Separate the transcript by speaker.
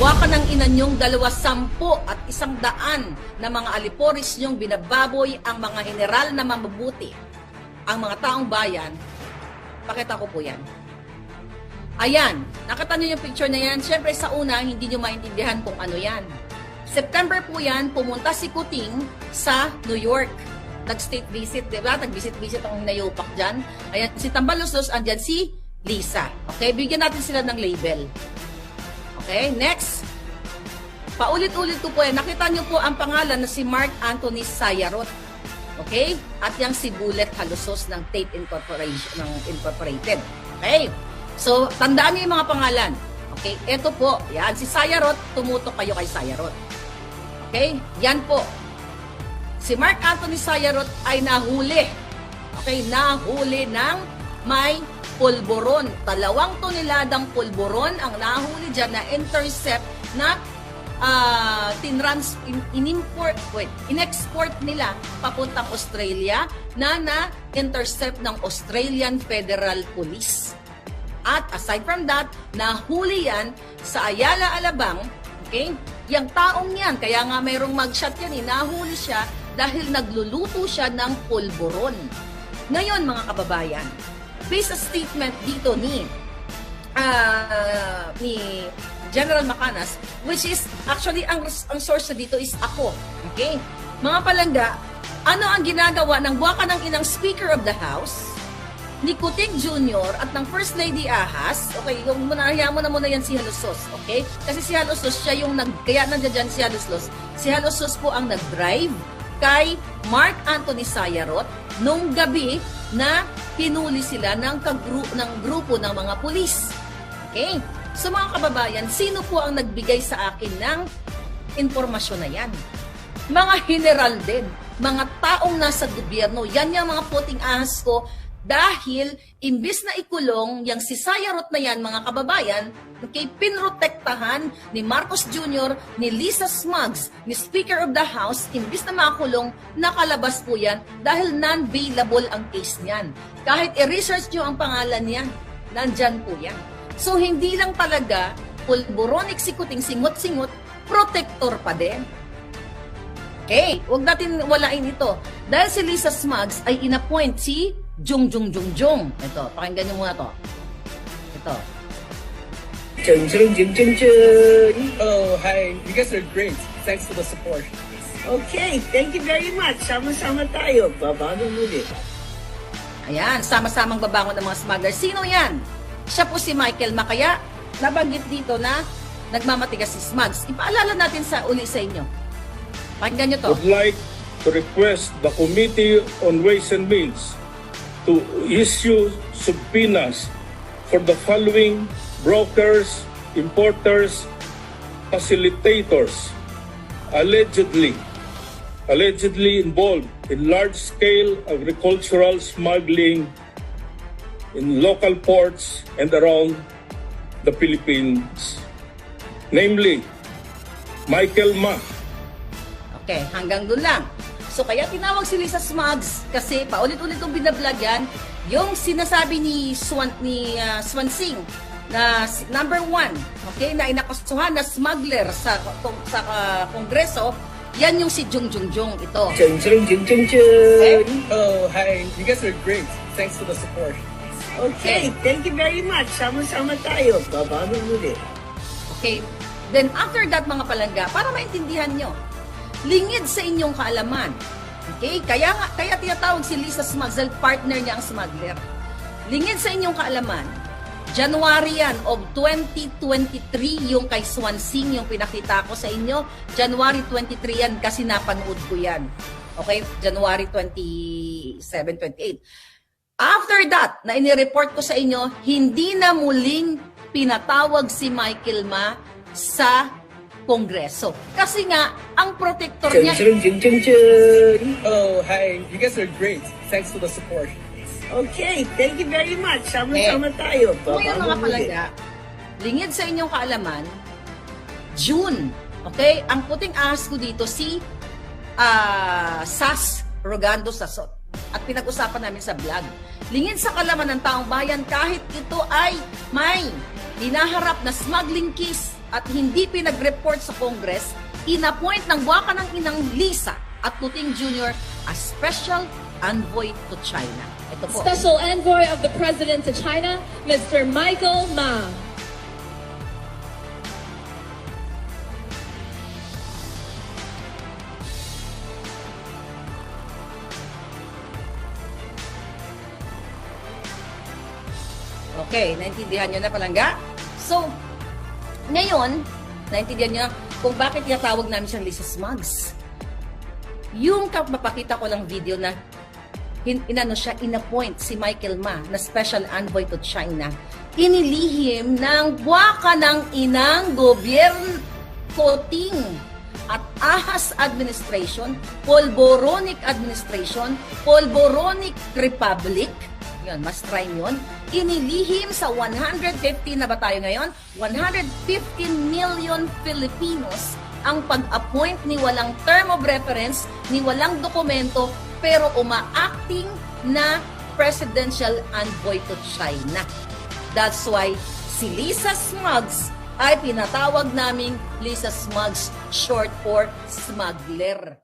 Speaker 1: Buwaka ng ina niyong 210 at 100 na mga aliporis niyong binababoy ang mga general na mamabuti. Ang mga taong bayan, pakita ko po yan. Ayan, nakita niyo yung picture na yan. Siyempre sa una, hindi niyo maintindihan kung ano yan. September po yan, pumunta si Kuting sa New York. Nag-state visit, di ba? Nag-visit-visit ang nayupak dyan. Ayan, si Tambaluslos, andyan si Lisa. Okay, bigyan natin sila ng label. Okay, next. Paulit-ulit ko po yan. Nakita niyo po ang pangalan na si Mark Anthony Sayarot. Okay? At yung si Bullet Halusos ng Tate Incorporation, ng Incorporated. Okay? So, tandaan niyo yung mga pangalan. Okay? Ito po, yan. Si Sayarot, tumutok kayo kay Sayarot. Okay? Yan po. Si Mark Anthony Sayarot ay nahuli. Okay? Nahuli ng may pulburon. 2 toneladang pulburon ang nahuli dyan na intercept na in-export nila papuntang Australia na na-intercept ng Australian Federal Police. At aside from that, nahuli yan sa Ayala, Alabang. Okay? Yung taong yan, kaya nga mayroong mugshot yan, nahuli siya dahil nagluluto siya ng pulburon. Ngayon mga kababayan, based sa statement dito ni General Macanas, which is actually ang source dito is ako. Okay? Mga palangga, ano ang ginagawa ng buwaka ng inang Speaker of the House, ni Kuting Jr. at ng First Lady Ahas? Okay, yung hayaan mo na muna yan si Halusos. Okay? Kasi si Halusos, siya yung kaya nandiyan si Halusos. Si Halusos po ang nag-drive kay Mark Anthony Sayarot nung gabi na hinuli sila ng grupo ng mga pulis. Okay? So mga kababayan, sino po ang nagbigay sa akin ng informasyon na yan? Mga general din, mga taong nasa gobyerno, yan yung mga puting ahas ko dahil imbis na ikulong yung si Sayarot na yan, mga kababayan, okay, pinrotektahan ni Marcos Jr., ni Lisa Smugs, ni Speaker of the House, imbis na makulong, nakalabas po yan dahil non-bailable ang case niyan. Kahit i-research nyo ang pangalan niyan, nandyan po yan. So, hindi lang talaga pulburon, eksikuting, singot-singot, protector pa din. Okay, huwag natin walain ito. Dahil si Lisa Smugs ay inappoint si Jung. Ito, pakinggan nyo muna to. Ito.
Speaker 2: Oh, hi. You guys are great. Thanks for the support.
Speaker 3: Okay, thank you very much. Sama-sama tayo. Babangon muli.
Speaker 1: Ayan, sama-samang babangon ng mga smugglers. Sino yan? Siya po si Michael Macaya. Nabanggit dito na nagmamatigas si Smugs. Ipaalala natin uli sa inyo. Pakinggan nyo to.
Speaker 4: Would like to request the Committee on Ways and Means to issue subpoenas for the following brokers, importers, facilitators allegedly involved in large-scale agricultural smuggling in local ports and around the Philippines. Namely, Michael Ma.
Speaker 1: Okay, hanggang doon lang. So kaya tinawag si Lisa Smugs kasi paulit-ulit kong binablog yan, yung sinasabi ni Swansing na number 1, okay, na inakusuhan na smuggler sa Kongreso, yan yung si Jung ito.
Speaker 3: Okay?
Speaker 2: Oh, hi. You guys are great. Thanks for the support.
Speaker 3: Okay, thank you very much. Sama-sama tayo. Babangon muli.
Speaker 1: Okay, then after that mga palangga, para maintindihan nyo, lingid sa inyong kaalaman. Okay? Kaya tinatawag si Lisa Smugs, partner niya ang smuggler. Lingid sa inyong kaalaman, January yan of 2023 yung kay Swansing, yung pinakita ko sa inyo. January 23 yan kasi napanood ko yan. Okay? January 27, 28. After that, na inireport ko sa inyo, hindi na muling pinatawag si Michael Ma sa Kongreso. Kasi nga, ang protector niya...
Speaker 2: Oh, hi. You guys are great. Thanks for the support.
Speaker 3: Okay, thank you very much. Sama-sama tayo.
Speaker 1: Ngayon mga palaga, lingid sa inyong kaalaman, June, okay, ang puting ahas ko dito si Sas Rogando Sasot. At pinag-usapan namin sa vlog. Lingid sa kaalaman ng taong bayan kahit ito ay may hinaharap na smuggling case at hindi pinag-report sa Congress, inappoint ng buwaka ng inang Lisa at Kuting Jr. as Special Envoy to China. Ito po.
Speaker 5: Special Envoy of the President to China, Mr. Michael Ma.
Speaker 1: Okay, naintindihan nyo na palangga? So, ngayon, naintindihan nyo na kung bakit tinatawag namin siyang Lisa Smugs. Yung mapakita ko lang video na inappoint si Michael Ma na Special Envoy to China. Inilihim ng buwaka ng inang gobyerno Kuting at Ahas Administration, Polboronic Administration, Polboronic Republic, yun, mas try yun, inilihim sa 150 na ba tayo ngayon? 115 million Filipinos ang pag-appoint ni walang term of reference, ni walang dokumento, pero uma-acting na presidential envoy to China. That's why si Lisa Smugs ay pinatawag naming Lisa Smugs, short for smuggler.